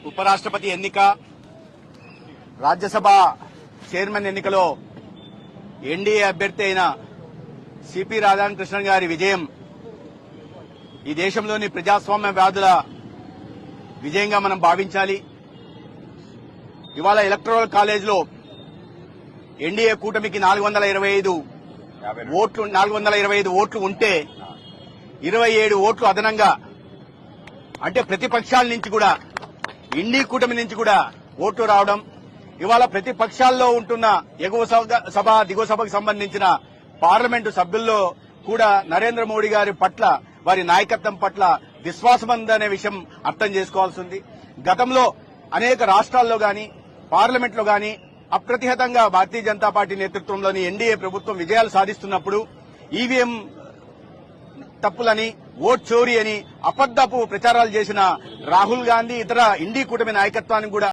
ఉపరాష్ట్రపతి ఎన్నిక, రాజ్యసభ చైర్మన్ ఎన్నికలో ఎన్డీఏ అభ్యర్థి అయిన సిపి రాధాకృష్ణన్ గారి విజయం ఈ దేశంలోని ప్రజాస్వామ్యవాదుల విజయంగా మనం భావించాలి. ఇవాళ ఎలక్టరల్ కాలేజ్లో ఎన్డీఏ కూటమికి 425 ఓట్లు ఉంటే 27 ఓట్లు అదనంగా, అంటే ప్రతిపక్షాల నుంచి కూడా ఎన్డీ కూటమి నుంచి కూడా ఓట్లు రావడం, ఇవాళ ప్రతిపక్షాల్లో ఉంటున్న ఎగువ సభ దిగువ సభకు సంబంధించిన పార్లమెంటు సభ్యుల్లో కూడా నరేంద్ర మోడీ గారి పట్ల, వారి నాయకత్వం పట్ల విశ్వాసం ఉందనే విషయం అర్థం చేసుకోవాల్సి ఉంది. గతంలో అనేక రాష్ట్రాల్లో గాని పార్లమెంట్లో గాని అప్రతిహతంగా భారతీయ జనతా పార్టీ నేతృత్వంలోని ఎన్డీఏ ప్రభుత్వం విజయాలు సాధిస్తున్నప్పుడు ఈవీఎం తప్పులని, ఓట్ చోరీ అని అబద్దపు ప్రచారాలు చేసిన రాహుల్ గాంధీ ఇతర ఎన్డీ కూటమి నాయకత్వానికి కూడా